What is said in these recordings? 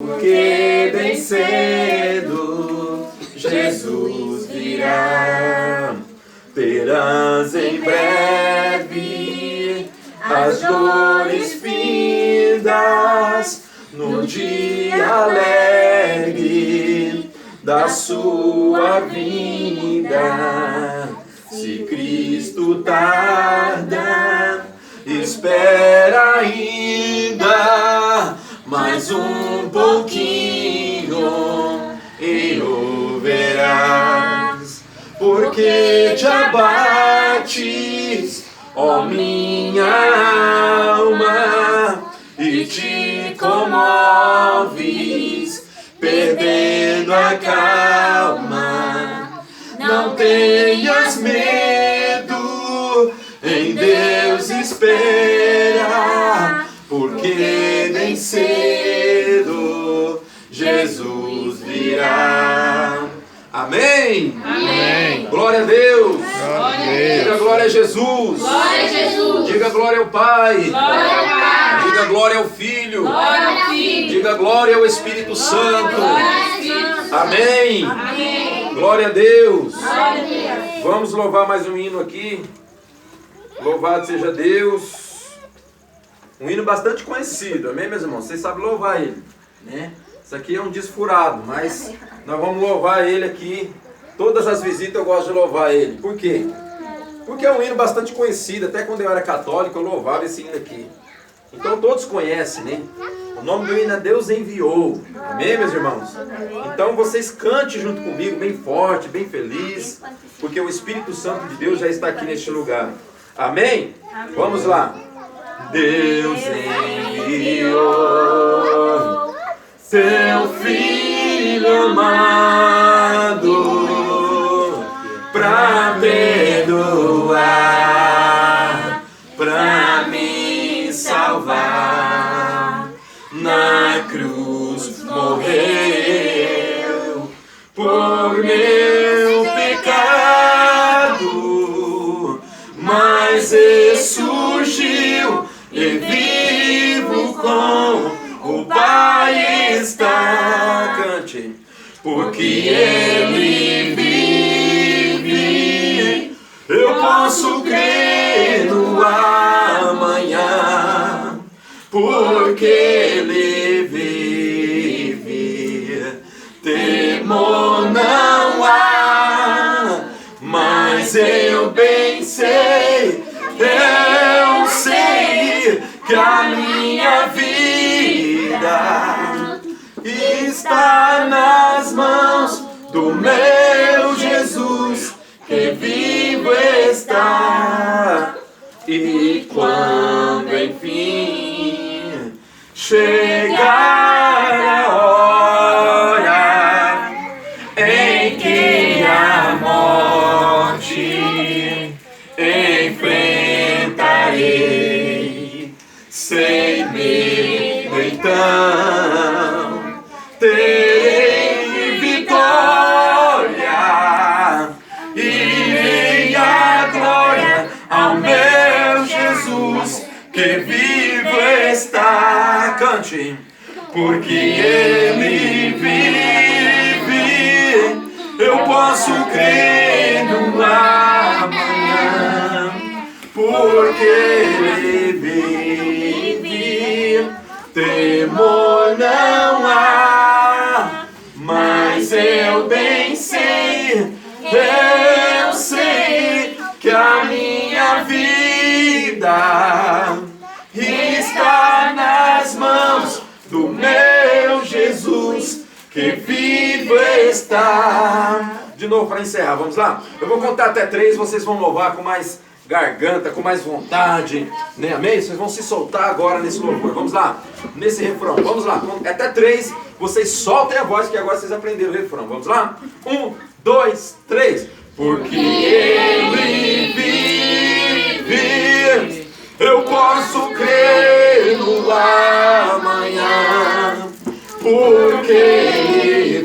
porque bem cedo Jesus virá. Terás em breve as dores findas no dia alegre da sua vinda. Se Cristo tarda, espera ainda mais um pouquinho e o verás. Porque te abates, ó minha alma, e te comoves, perdendo a calma. Não tenhas medo, em Deus espera, porque bem cedo Jesus virá. Amém? Amém. Glória a Deus. Glória a Deus. Diga glória a Jesus. Glória a Jesus. Diga glória ao Pai. Glória ao Pai. Diga glória ao Filho. Glória ao Filho. Diga glória ao Espírito Santo. Glória ao Espírito. Amém. Amém. Glória a Deus. Glória a Deus. Vamos louvar mais um hino aqui. Louvado seja Deus. Um hino bastante conhecido, amém, meus irmãos? Vocês sabem louvar ele, né? Isso aqui é um desfurado, mas nós vamos louvar ele aqui. Todas as visitas eu gosto de louvar ele. Por quê? Porque é um hino bastante conhecido. Até quando eu era católico eu louvava esse hino aqui. Então todos conhecem, né? O nome do hino é Deus Enviou. Amém, meus irmãos? Então vocês cantem junto comigo, bem forte, bem feliz, porque o Espírito Santo de Deus já está aqui neste lugar. Amém? Vamos lá. Deus enviou seu Filho amado pra perdoar, pra me salvar. Na cruz morreu por meu pecado, mas ressurgiu e vivo com o Pai está. Cante. Porque Ele vive, eu posso crer no amanhã. Porque Ele vive, temor não há. Mas eu bem sei, eu sei que a minha vida está nas mãos do meu Jesus, que vivo está. E quando enfim chegar a hora em que a morte enfrentarei, sem medo então terei vitória e dei a glória ao meu Jesus, que vivo está. Cante. Porque Ele vive, eu posso crer no amanhã. Porque Ele vive, temor não há. Mas eu bem sei, eu sei que a minha vida está nas mãos do meu Jesus, que vivo está. De novo para encerrar, vamos lá? Eu vou contar até 3, vocês vão louvar com mais garganta, com mais vontade, né? Amém? Vocês vão se soltar agora nesse louvor. Vamos lá, nesse refrão, vamos lá. Até 3, vocês soltem a voz, que agora vocês aprenderam o refrão. Vamos lá? 1, 2, 3. Porque Ele vive, eu posso crer no amanhã. Porque Ele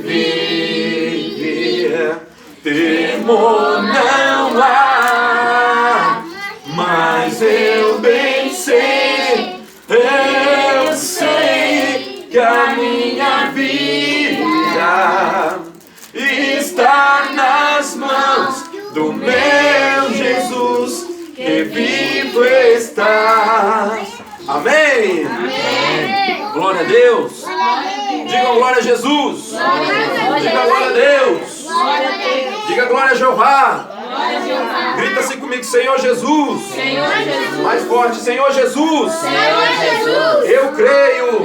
vive, temor não há. Mas eu bem sei, eu sei que a minha vida do meu Jesus, que vivo está. Amém? Glória a Deus. Diga glória a Jesus. Diga glória a Deus. Diga glória a Jeová. Grita assim comigo, Senhor Jesus. Mais forte, Senhor Jesus. Eu creio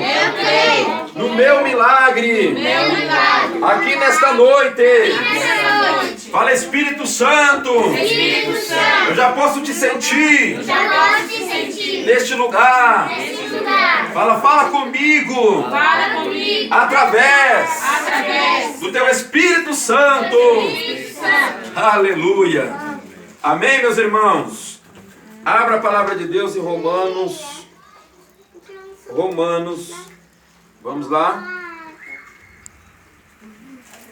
no meu milagre. Aqui nesta noite. Fala, Espírito Santo. Eu já posso te sentir neste lugar. Fala comigo. Através do teu Espírito Santo. Aleluia. Amém, meus irmãos? Abra a palavra de Deus em Romanos. Vamos lá.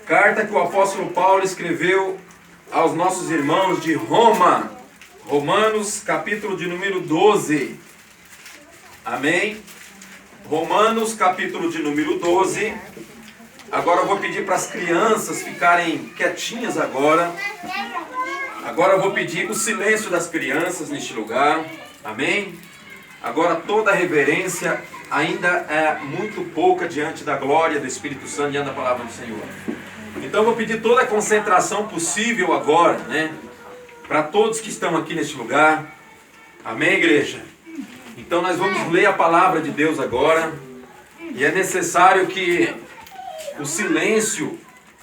Carta que o apóstolo Paulo escreveu aos nossos irmãos de Roma. Romanos, capítulo de número 12. Amém? Romanos, capítulo de número 12. Agora eu vou pedir para as crianças ficarem quietinhas agora. Agora eu vou pedir o silêncio das crianças neste lugar. Amém? Agora toda a reverência ainda é muito pouca diante da glória do Espírito Santo, diante da palavra do Senhor. Então eu vou pedir toda a concentração possível agora, né? Para todos que estão aqui neste lugar. Amém, igreja? Então nós vamos ler a palavra de Deus agora. E é necessário que o silêncio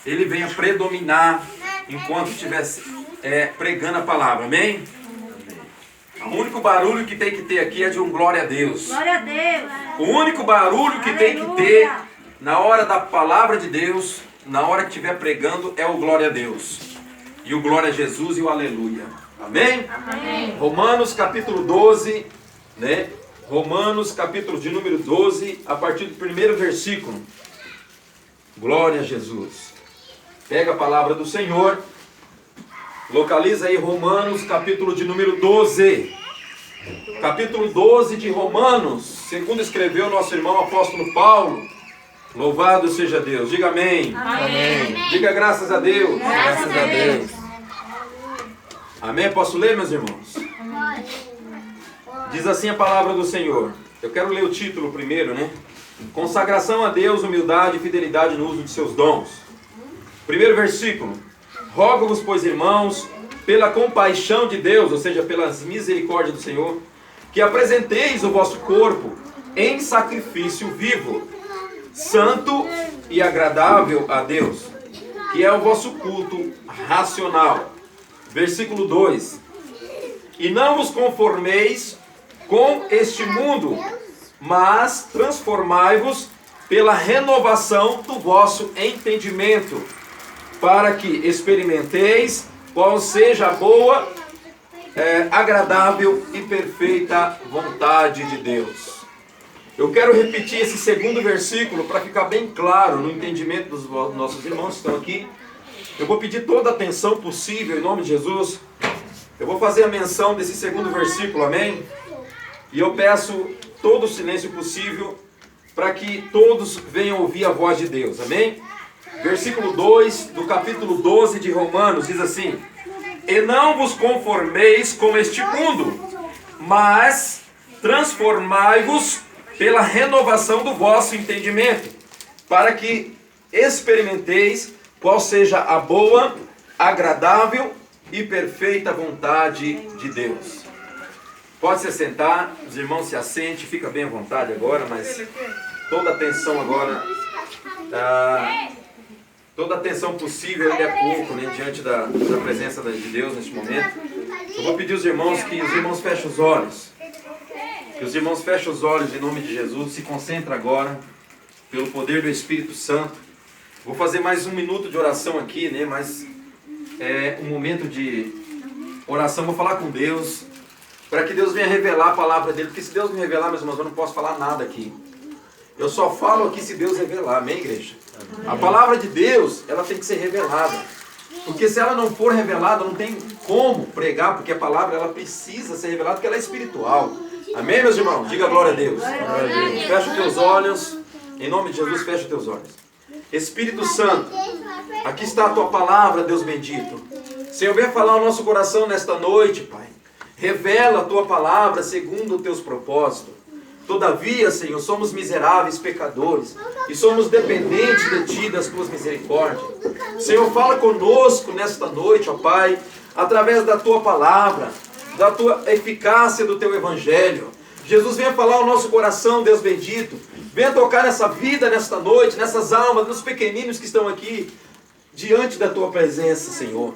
ele venha predominar enquanto estivesse pregando a palavra. Amém? O único barulho que tem que ter aqui é de um glória a Deus. Glória a Deus. O único barulho que tem que ter na hora da palavra de Deus, na hora que estiver pregando, é o glória a Deus. E o glória a Jesus e o aleluia. Amém? Amém. Romanos capítulo 12, né? Romanos capítulo de número 12, a partir do primeiro versículo. Glória a Jesus. Pega a palavra do Senhor. Localiza aí Romanos capítulo de número 12. Capítulo 12 de Romanos, segundo escreveu nosso irmão apóstolo Paulo. Louvado seja Deus. Diga amém. Amém. Diga graças a Deus. Graças a Deus. Amém? Posso ler, meus irmãos? Diz assim a palavra do Senhor. Eu quero ler o título primeiro, né? Consagração a Deus, humildade e fidelidade no uso de seus dons. Primeiro versículo. Rogo-vos, pois, irmãos, pela compaixão de Deus, ou seja, pelas misericórdias do Senhor, que apresenteis o vosso corpo em sacrifício vivo, santo e agradável a Deus, que é o vosso culto racional. Versículo 2. E não vos conformeis com este mundo, mas transformai-vos pela renovação do vosso entendimento, para que experimenteis qual seja a boa, agradável e perfeita vontade de Deus. Eu quero repetir esse segundo versículo para ficar bem claro no entendimento dos nossos irmãos que estão aqui. Eu vou pedir toda a atenção possível em nome de Jesus. Eu vou fazer a menção desse segundo versículo, amém? E eu peço todo o silêncio possível para que todos venham ouvir a voz de Deus, amém? Versículo 2 do capítulo 12 de Romanos diz assim: E não vos conformeis com este mundo, mas transformai-vos pela renovação do vosso entendimento, para que experimenteis qual seja a boa, agradável e perfeita vontade de Deus. Pode se sentar, os irmãos se assentem, fica bem à vontade agora, mas toda a atenção agora, toda a atenção possível ainda é pouco, né, diante da presença de Deus neste momento. Eu vou pedir aos irmãos que os irmãos fechem os olhos. Que os irmãos fechem os olhos em nome de Jesus, se concentra agora, pelo poder do Espírito Santo. Vou fazer mais 1 minuto de oração aqui, né? Mas é um momento de oração, vou falar com Deus, para que Deus venha revelar a palavra dele, porque se Deus me revelar, meus irmãos, eu não posso falar nada aqui. Eu só falo aqui se Deus revelar, amém, igreja? A palavra de Deus, ela tem que ser revelada. Porque se ela não for revelada, não tem como pregar, porque a palavra ela precisa ser revelada, porque ela é espiritual. Amém, meus irmãos? Diga glória a Deus. Fecha os teus olhos. Em nome de Jesus, fecha os teus olhos. Espírito Santo, aqui está a tua palavra, Deus bendito. Senhor, venha falar ao nosso coração nesta noite, Pai. Revela a Tua palavra segundo os Teus propósitos. Todavia, Senhor, somos miseráveis pecadores e somos dependentes de Ti, das Tuas misericórdias. Senhor, fala conosco nesta noite, ó Pai, através da Tua palavra, da Tua eficácia do Teu Evangelho. Jesus, venha falar ao nosso coração, Deus bendito. Venha tocar nessa vida, nesta noite, nessas almas, nos pequeninos que estão aqui, diante da Tua presença, Senhor.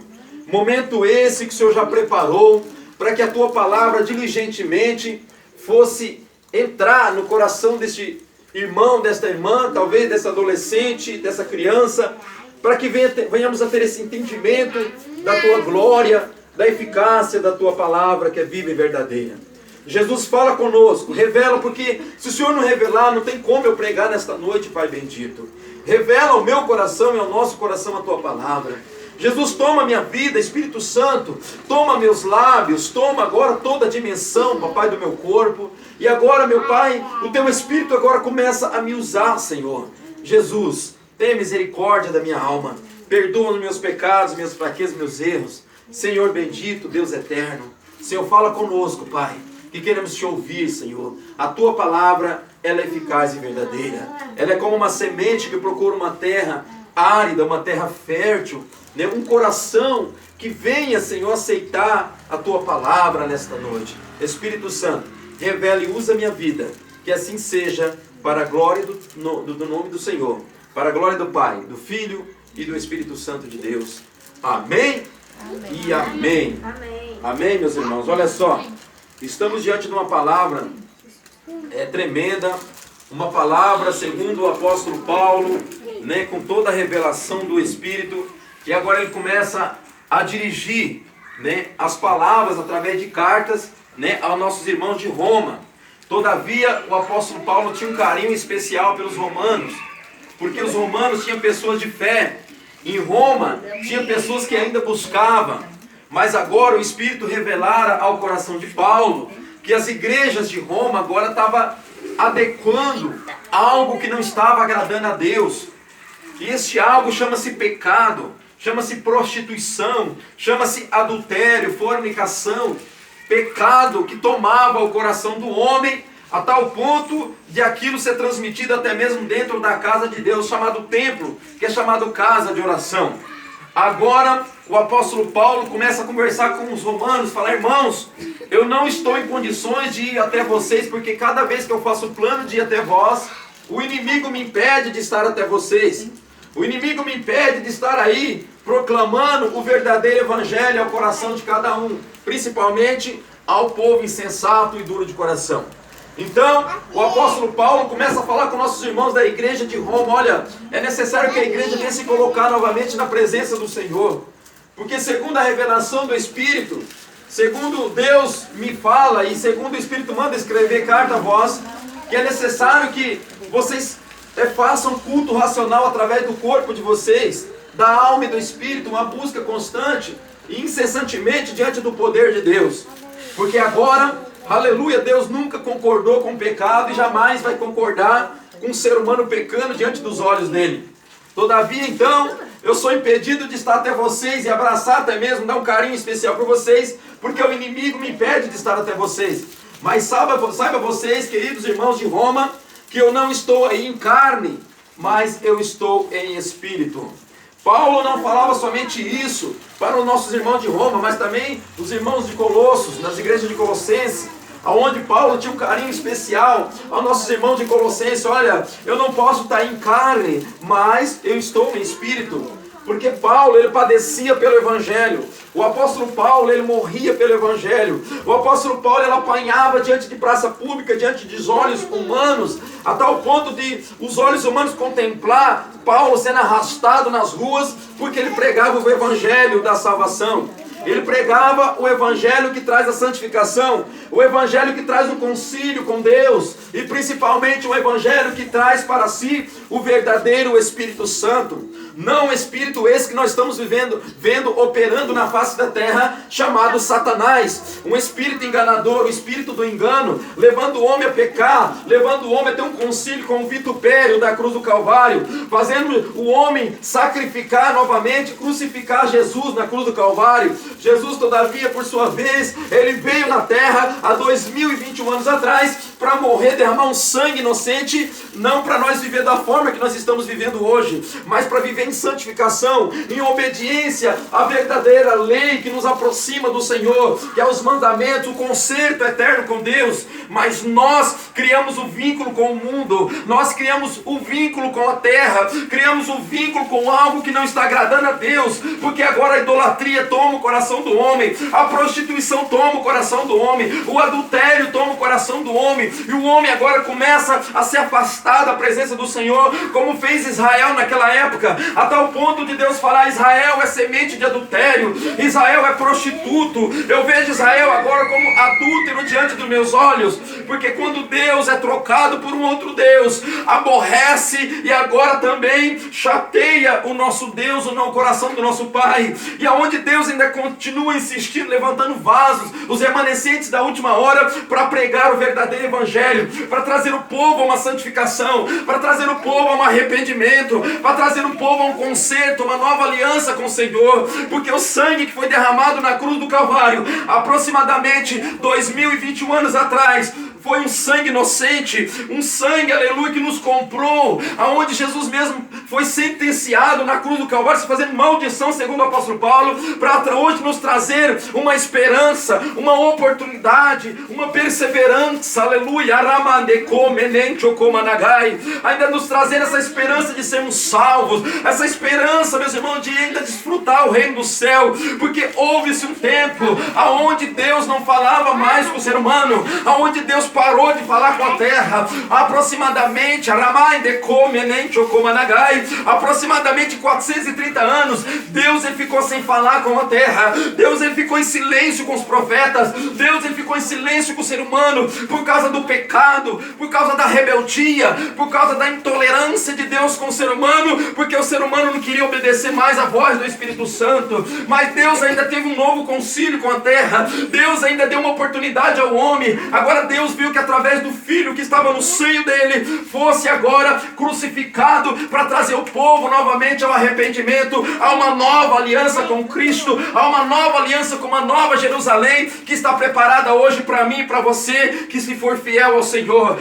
Momento esse que o Senhor já preparou, para que a Tua palavra diligentemente fosse entrar no coração deste irmão, desta irmã, talvez dessa adolescente, dessa criança, para que venhamos a ter esse entendimento da Tua glória, da eficácia da Tua palavra, que é viva e verdadeira. Jesus, fala conosco, revela, porque se o Senhor não revelar, não tem como eu pregar nesta noite, Pai bendito. Revela ao meu coração e ao nosso coração a Tua palavra. Jesus, toma minha vida, Espírito Santo, toma meus lábios, toma agora toda a dimensão, papai, do meu corpo. E agora, meu Pai, o Teu Espírito agora começa a me usar, Senhor. Jesus, tenha misericórdia da minha alma, perdoa os meus pecados, minhas fraquezas, meus erros. Senhor bendito, Deus eterno, Senhor, fala conosco, Pai, que queremos Te ouvir, Senhor. A Tua palavra, ela é eficaz e verdadeira. Ela é como uma semente que procura uma terra árida, uma terra fértil, né? Um coração que venha, Senhor, aceitar a Tua palavra nesta noite. Espírito Santo, revela e usa a minha vida, que assim seja, para a glória do nome do Senhor, para a glória do Pai, do Filho e do Espírito Santo de Deus. Amém? Amém. E amém. Amém. Amém, meus irmãos. Olha só, estamos diante de uma palavra tremenda, uma palavra segundo o apóstolo Paulo, né, com toda a revelação do Espírito, que agora ele começa a dirigir, né, as palavras através de cartas, né, aos nossos irmãos de Roma. Todavia, o apóstolo Paulo tinha um carinho especial pelos romanos, porque os romanos tinham pessoas de fé. Em Roma, tinha pessoas que ainda buscavam, mas agora o Espírito revelara ao coração de Paulo que as igrejas de Roma agora estavam adequando algo que não estava agradando a Deus. E este algo chama-se pecado, chama-se prostituição, chama-se adultério, fornicação. Pecado que tomava o coração do homem a tal ponto de aquilo ser transmitido até mesmo dentro da casa de Deus, chamado templo, que é chamado casa de oração. Agora o apóstolo Paulo começa a conversar com os romanos, falar: irmãos, eu não estou em condições de ir até vocês, porque cada vez que eu faço o plano de ir até vós, o inimigo me impede de estar até vocês. O inimigo me impede de estar aí proclamando o verdadeiro evangelho ao coração de cada um, principalmente ao povo insensato e duro de coração. Então, o apóstolo Paulo começa a falar com nossos irmãos da igreja de Roma: olha, é necessário que a igreja venha se colocar novamente na presença do Senhor, porque segundo a revelação do Espírito, segundo Deus me fala e segundo o Espírito manda escrever carta a vós, que é necessário que vocês façam culto racional através do corpo de vocês, da alma e do Espírito, uma busca constante e incessantemente diante do poder de Deus. Porque agora, aleluia, Deus nunca concordou com o pecado e jamais vai concordar com um ser humano pecando diante dos olhos dele. Todavia, então, eu sou impedido de estar até vocês e abraçar até mesmo, dar um carinho especial por vocês, porque o inimigo me impede de estar até vocês. Mas saiba vocês, queridos irmãos de Roma, que eu não estou aí em carne, mas eu estou em espírito. Paulo não falava somente isso para os nossos irmãos de Roma, mas também os irmãos de Colossos, nas igrejas de Colossenses, onde Paulo tinha um carinho especial aos nossos irmãos de Colossenses. Olha, eu não posso estar em carne, mas eu estou em espírito. Porque Paulo, ele padecia pelo Evangelho. O apóstolo Paulo, ele morria pelo Evangelho. O apóstolo Paulo, ele apanhava diante de praça pública, diante dos olhos humanos, a tal ponto de os olhos humanos contemplar Paulo sendo arrastado nas ruas, porque ele pregava o Evangelho da salvação. Ele pregava o Evangelho que traz a santificação, o Evangelho que traz o concílio com Deus, e principalmente o Evangelho que traz para si o verdadeiro Espírito Santo. Não espírito esse que nós estamos vendo operando na face da terra, chamado Satanás. Um espírito enganador, o espírito do engano, levando o homem a pecar, levando o homem a ter um concílio com o vitupério da cruz do Calvário, fazendo o homem sacrificar novamente, crucificar Jesus na cruz do Calvário. Jesus, todavia, por sua vez, ele veio na terra há 2021 anos atrás para morrer, derramar um sangue inocente, não para nós viver da forma que nós estamos vivendo hoje, mas para viver em santificação, em obediência à verdadeira lei que nos aproxima do Senhor, que é os mandamentos, o concerto eterno com Deus. Mas nós criamos o vínculo com o mundo, nós criamos o vínculo com a terra, criamos o vínculo com algo que não está agradando a Deus, porque agora a idolatria toma o coração do homem, a prostituição toma o coração do homem, o adultério toma o coração do homem, e o homem agora começa a se afastar da presença do Senhor, como fez Israel naquela época, a tal ponto de Deus falar: Israel é semente de adultério, Israel é prostituto. Eu vejo Israel agora como adúltero diante dos meus olhos, porque quando Deus é trocado por um outro Deus, aborrece e agora também chateia o nosso Deus, o coração do nosso Pai. E aonde Deus ainda continua insistindo, levantando vasos, os remanescentes da última hora, para pregar o verdadeiro evangelho, para trazer o povo a uma santificação, para trazer o povo a um arrependimento, para trazer o povo a um conserto, uma nova aliança com o Senhor, porque o sangue que foi derramado na cruz do Calvário, aproximadamente 2021 anos atrás, foi um sangue inocente, um sangue, aleluia, que nos comprou, aonde Jesus mesmo foi sentenciado na cruz do Calvário, se fazendo maldição, segundo o apóstolo Paulo, para hoje nos trazer uma esperança, uma oportunidade, uma perseverança, aleluia, ainda nos trazer essa esperança de sermos salvos, essa esperança, meus irmãos, de ainda desfrutar o reino do céu, porque houve-se um tempo aonde Deus não falava mais com o ser humano, aonde Deus parou de falar com a terra, aproximadamente 430 anos, Deus ele ficou sem falar com a terra, Deus ele ficou em silêncio com os profetas, Deus ele ficou em silêncio com o ser humano, por causa do pecado, por causa da rebeldia, por causa da intolerância de Deus com o ser humano, porque o ser humano não queria obedecer mais a voz do Espírito Santo. Mas Deus ainda teve um novo concílio com a terra, Deus ainda deu uma oportunidade ao homem. Agora Deus viu que através do Filho que estava no seio dele, fosse agora crucificado, para trazer o povo novamente ao arrependimento, a uma nova aliança com Cristo, a uma nova aliança com uma nova Jerusalém, que está preparada hoje para mim e para você, que se for fiel ao Senhor.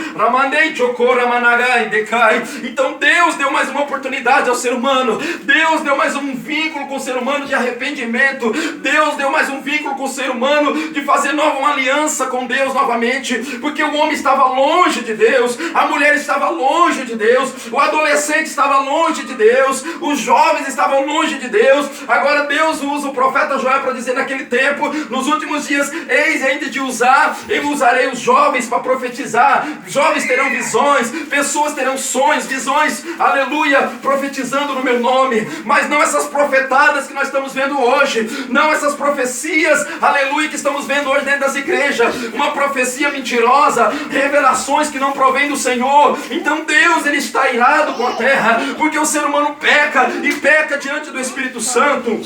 Então Deus deu mais uma oportunidade ao ser humano, Deus deu mais um vínculo com o ser humano de arrependimento, Deus deu mais um vínculo com o ser humano de fazer nova uma aliança com Deus novamente, porque o homem estava longe de Deus, a mulher estava longe de Deus, o adolescente estava longe de Deus, os jovens estavam longe de Deus. Agora Deus usa o profeta Joel para dizer naquele tempo, nos últimos dias, eis ainda de usar, eu usarei os jovens para profetizar, jovens terão visões, pessoas terão sonhos, visões, aleluia, profetizando no meu nome, mas não essas profetadas que nós estamos vendo hoje, não essas profecias, aleluia, que estamos vendo hoje dentro das igrejas, uma profecia mentirosa, revelações que não provém do Senhor. Então Deus ele está irado com a terra, porque o ser humano peca e peca diante do Espírito Santo.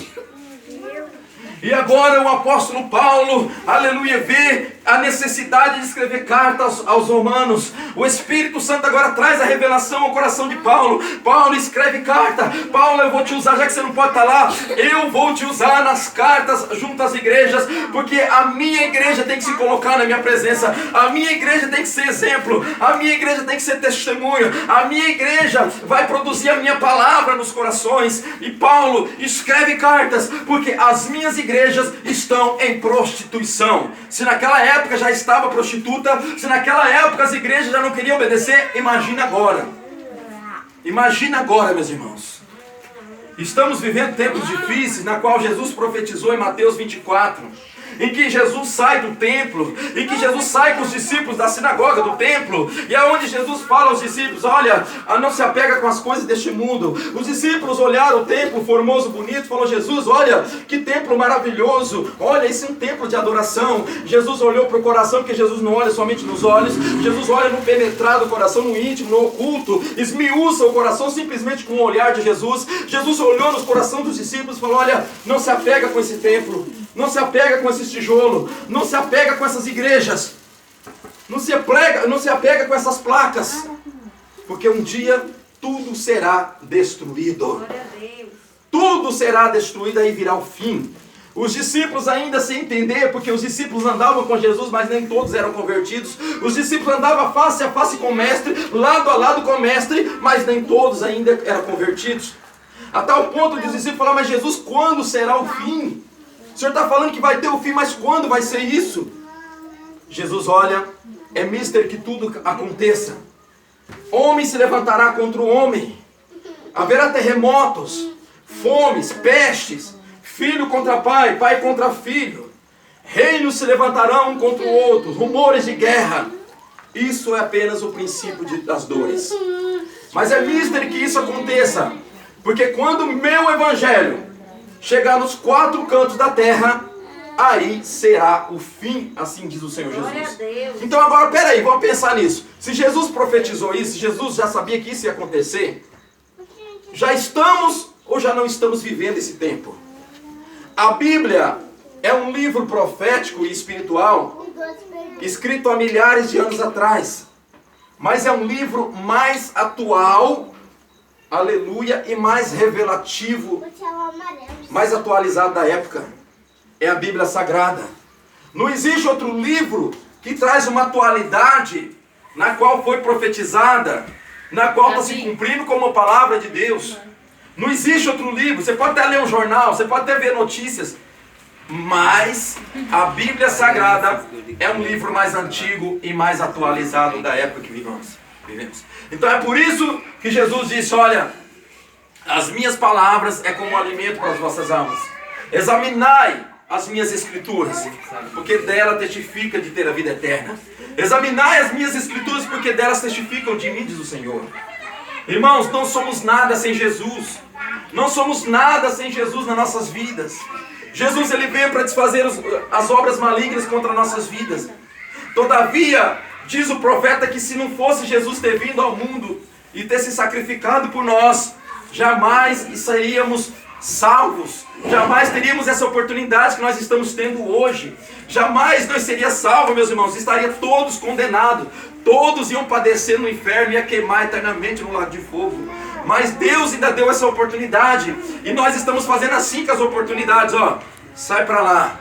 E agora o apóstolo Paulo, aleluia, vê a necessidade de escrever cartas aos romanos. O Espírito Santo agora traz a revelação ao coração de Paulo. Paulo escreve carta. Paulo, eu vou te usar, já que você não pode estar lá, eu vou te usar nas cartas junto às igrejas, porque a minha igreja tem que se colocar na minha presença, a minha igreja tem que ser exemplo, a minha igreja tem que ser testemunha, a minha igreja vai produzir a minha palavra nos corações. E Paulo escreve cartas, porque as minhas igrejas estão em prostituição. Se naquela época já estava prostituta, se naquela época as igrejas já não queriam obedecer, imagina agora. Imagina agora, meus irmãos. Estamos vivendo tempos difíceis, na qual Jesus profetizou em Mateus 24. em que Jesus sai do templo, em que Jesus sai com os discípulos da sinagoga do templo, e é onde Jesus fala aos discípulos: olha, não se apega com as coisas deste mundo. Os discípulos olharam o templo formoso, bonito, falou: Jesus, olha que templo maravilhoso, olha, esse é um templo de adoração. Jesus olhou para o coração, porque Jesus não olha somente nos olhos, Jesus olha no penetrado do coração, no íntimo, no oculto, esmiuça o coração simplesmente com o olhar de Jesus. Jesus olhou nos corações dos discípulos e falou: olha, não se apega com esse templo, não se apega com esse tijolo, não se apega com essas igrejas, não se apega com essas placas, porque um dia tudo será destruído. Tudo será destruído, aí virá o fim. Os discípulos ainda sem entender, porque os discípulos andavam com Jesus, mas nem todos eram convertidos. Os discípulos andavam face a face com o mestre, lado a lado com o mestre, mas nem todos ainda eram convertidos. A tal ponto de os discípulos falaram: mas Jesus, quando será o fim? O Senhor está falando que vai ter o fim, mas quando vai ser isso? Jesus olha: é mister que tudo aconteça. Homem se levantará contra o homem, haverá terremotos, fomes, pestes, filho contra pai, pai contra filho, reinos se levantarão um contra o outro, rumores de guerra. Isso é apenas o princípio das dores. Mas é mister que isso aconteça, porque quando o meu evangelho chegar nos 4 cantos da terra, aí será o fim, assim diz o Senhor Jesus. Então agora, peraí, vamos pensar nisso. Se Jesus profetizou isso, se Jesus já sabia que isso ia acontecer, já estamos ou já não estamos vivendo esse tempo? A Bíblia é um livro profético e espiritual, escrito há milhares de anos atrás, mas é um livro mais atual, aleluia, e mais revelativo, mais atualizado da época. É a Bíblia Sagrada. Não existe outro livro que traz uma atualidade na qual foi profetizada, na qual está se cumprindo como a palavra de Deus. Não existe outro livro. Você pode até ler um jornal, você pode até ver notícias, mas a Bíblia Sagrada é um livro mais antigo e mais atualizado da época que vivemos. Então é por isso que Jesus disse: olha, as minhas palavras é como um alimento para as vossas almas. Examinai as minhas escrituras, porque dela testifica de ter a vida eterna. Examinai as minhas escrituras, porque delas testificam de mim, diz o Senhor. Irmãos, não somos nada sem Jesus. Não somos nada sem Jesus nas nossas vidas. Jesus, ele veio para desfazer as obras malignas contra nossas vidas. Todavia, diz o profeta que se não fosse Jesus ter vindo ao mundo e ter se sacrificado por nós, jamais seríamos salvos. Jamais teríamos essa oportunidade que nós estamos tendo hoje. Jamais nós seríamos salvos, meus irmãos. Estariam todos condenados. Todos iam padecer no inferno e ia queimar eternamente no lago de fogo. Mas Deus ainda deu essa oportunidade. E nós estamos fazendo assim com as oportunidades, ó. Sai pra lá,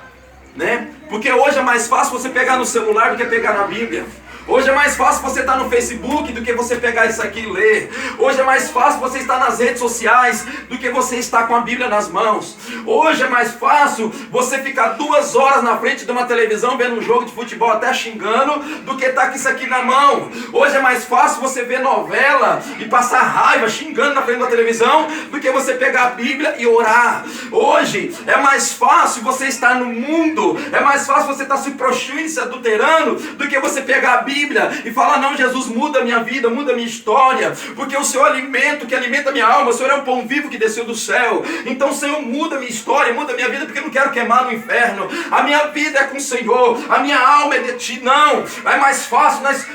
né? Porque hoje é mais fácil você pegar no celular do que pegar na Bíblia. Hoje é mais fácil você estar no Facebook do que você pegar isso aqui e ler. Hoje é mais fácil você estar nas redes sociais do que você estar com a Bíblia nas mãos. Hoje é mais fácil você ficar 2 horas na frente de uma televisão vendo um jogo de futebol até xingando do que estar com isso aqui na mão. Hoje é mais fácil você ver novela e passar raiva xingando na frente da televisão do que você pegar a Bíblia e orar. Hoje é mais fácil você estar no mundo, é mais fácil você estar se prostituindo, se adulterando, do que você pegar a Bíblia e falar: não, Jesus, muda a minha vida, muda a minha história, porque o Senhor é alimento que alimenta a minha alma, o Senhor é um pão vivo que desceu do céu. Então, Senhor, muda a minha história, muda a minha vida, porque eu não quero queimar no inferno. A minha vida é com o Senhor, a minha alma é de Ti. Não, é mais fácil nós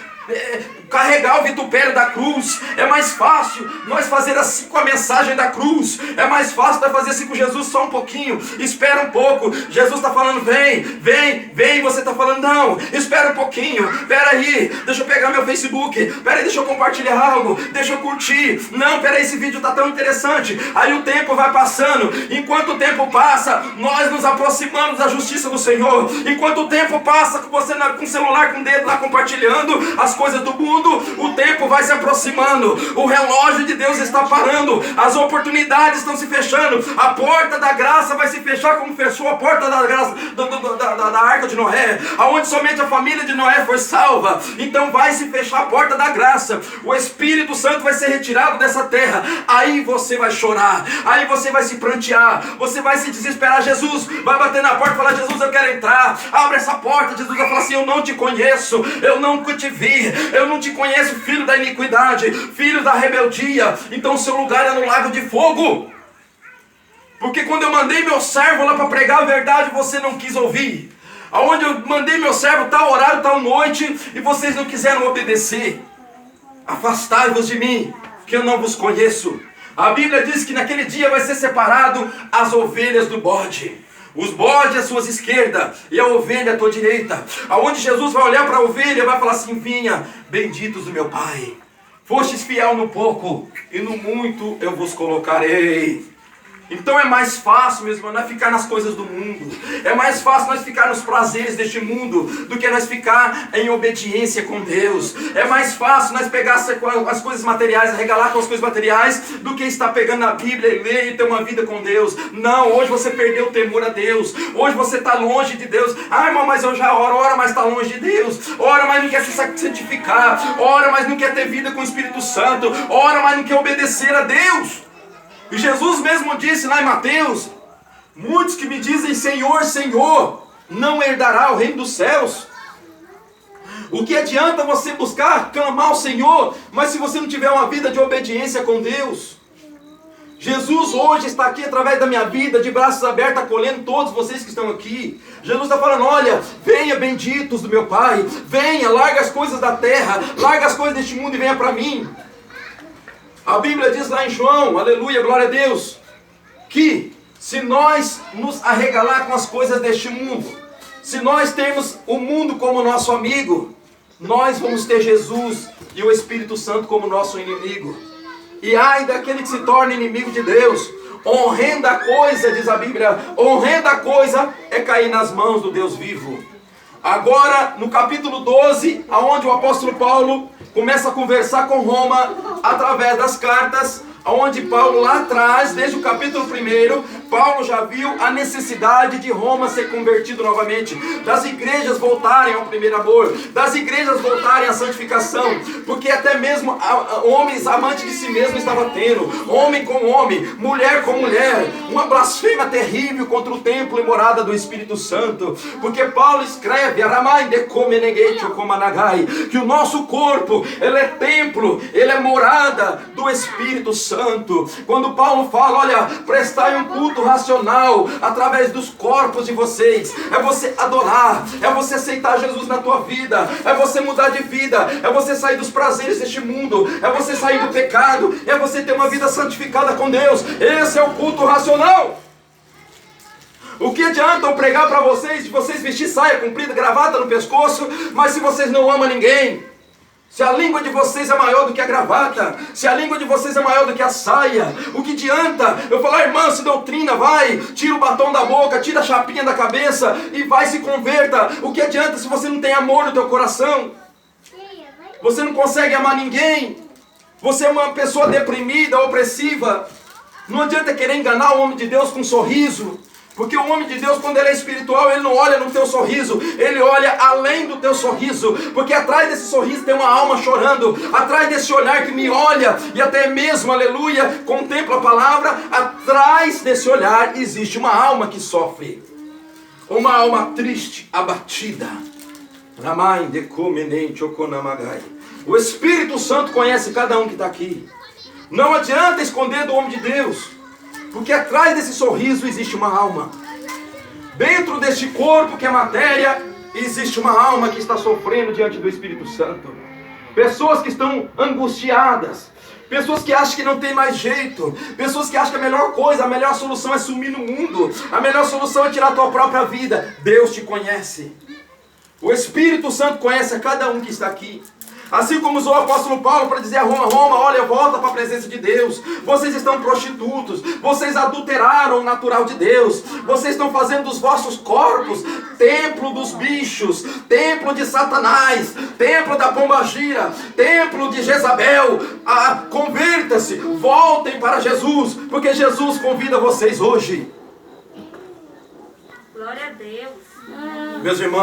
carregar o vitupério da cruz. É mais fácil nós fazer assim com a mensagem da cruz. É mais fácil nós fazer assim com Jesus só um pouquinho. Espera um pouco. Jesus está falando: vem, vem, vem. Você está falando: não, espera um pouquinho. Espera aí, deixa eu pegar meu Facebook. Espera aí, deixa eu compartilhar algo. Deixa eu curtir. Não, espera aí, esse vídeo está tão interessante. Aí o tempo vai passando. Enquanto o tempo passa, nós nos aproximamos da justiça do Senhor. Enquanto o tempo passa, com você com o celular, com o dedo lá compartilhando as coisas do mundo, mundo, o tempo vai se aproximando, o relógio de Deus está parando, as oportunidades estão se fechando, a porta da graça vai se fechar como fechou a porta da graça da arca de Noé, aonde somente a família de Noé foi salva. Então vai se fechar a porta da graça, o Espírito Santo vai ser retirado dessa terra. Aí você vai chorar, aí você vai se prantear, você vai se desesperar. Jesus vai bater na porta e falar: Jesus, eu quero entrar, abre essa porta. Jesus vai falar assim: eu não te conheço, eu nunca te vi, eu não te conheço, filho da iniquidade, filho da rebeldia. Então o seu lugar é no lago de fogo. Porque quando eu mandei meu servo lá para pregar a verdade, você não quis ouvir. Aonde eu mandei meu servo tal horário, tal noite, e vocês não quiseram obedecer. Afastai-vos de mim, que eu não vos conheço. A Bíblia diz que naquele dia vai ser separado as ovelhas do bode. Os bodes à sua esquerda e a ovelha à tua direita. Aonde Jesus vai olhar para a ovelha e vai falar assim: vinha, benditos do meu Pai, fostes fiel no pouco, e no muito eu vos colocarei. Então é mais fácil, meus irmãos, nós ficar nas coisas do mundo. É mais fácil nós ficar nos prazeres deste mundo do que nós ficar em obediência com Deus. É mais fácil nós pegar as coisas materiais, arregalar com as coisas materiais, do que estar pegando na Bíblia e ler e ter uma vida com Deus. Não, hoje você perdeu o temor a Deus. Hoje você está longe de Deus. Ah, irmão, mas eu já oro, mas está longe de Deus. Ora, mas não quer se santificar. Ora, mas não quer ter vida com o Espírito Santo. Ora, mas não quer obedecer a Deus. E Jesus mesmo disse lá em Mateus: muitos que me dizem Senhor, Senhor, não herdará o reino dos céus. O que adianta você buscar, clamar ao Senhor, mas se você não tiver uma vida de obediência com Deus? Jesus hoje está aqui através da minha vida, de braços abertos, acolhendo todos vocês que estão aqui. Jesus está falando: olha, venha, benditos do meu Pai, venha, larga as coisas da terra, larga as coisas deste mundo e venha para mim. A Bíblia diz lá em João, aleluia, glória a Deus, que se nós nos arregalar com as coisas deste mundo, se nós termos o mundo como nosso amigo, nós vamos ter Jesus e o Espírito Santo como nosso inimigo. E ai daquele que se torna inimigo de Deus. Horrenda coisa, diz a Bíblia, horrenda coisa é cair nas mãos do Deus vivo. Agora, no capítulo 12, aonde o apóstolo Paulo começa a conversar com Roma através das cartas, onde Paulo lá atrás, desde o capítulo 1, Paulo já viu a necessidade de Roma ser convertido novamente, das igrejas voltarem ao primeiro amor, das igrejas voltarem à santificação, porque até mesmo homens amantes de si mesmo estavam tendo, homem com homem, mulher com mulher, uma blasfêmia terrível contra o templo e morada do Espírito Santo, porque Paulo escreve que o nosso corpo, ele é templo, ele é morada do Espírito Santo. Quando Paulo fala: olha, prestai um culto racional através dos corpos de vocês, é você adorar, é você aceitar Jesus na tua vida, é você mudar de vida, é você sair dos prazeres deste mundo, é você sair do pecado, é você ter uma vida santificada com Deus. Esse é o culto racional. O que adianta eu pregar para vocês, de vocês vestir saia comprida, gravata no pescoço, mas se vocês não amam ninguém? Se a língua de vocês é maior do que a gravata, se a língua de vocês é maior do que a saia, o que adianta eu falar: irmã, se doutrina, vai, tira o batom da boca, tira a chapinha da cabeça e vai, se converta. O que adianta se você não tem amor no teu coração? Você não consegue amar ninguém, você é uma pessoa deprimida, opressiva. Não adianta querer enganar o homem de Deus com um sorriso, porque o homem de Deus, quando ele é espiritual, ele não olha no teu sorriso, ele olha além do teu sorriso, porque atrás desse sorriso tem uma alma chorando, atrás desse olhar que me olha, e até mesmo, aleluia, contempla a palavra, atrás desse olhar existe uma alma que sofre, uma alma triste, abatida. O Espírito Santo conhece cada um que está aqui. Não adianta esconder do homem de Deus, porque atrás desse sorriso existe uma alma. Dentro deste corpo que é matéria, existe uma alma que está sofrendo diante do Espírito Santo. Pessoas que estão angustiadas, pessoas que acham que não tem mais jeito, pessoas que acham que a melhor coisa, a melhor solução é sumir no mundo, a melhor solução é tirar a tua própria vida. Deus te conhece. O Espírito Santo conhece a cada um que está aqui. Assim como usou o apóstolo Paulo para dizer a Roma: Roma, olha, volta para a presença de Deus. Vocês estão prostitutos, vocês adulteraram o natural de Deus, vocês estão fazendo dos vossos corpos templo dos bichos, templo de Satanás, templo da pombagira, templo de Jezabel. Converta-se, voltem para Jesus, porque Jesus convida vocês hoje. Glória a Deus. Meus irmãos,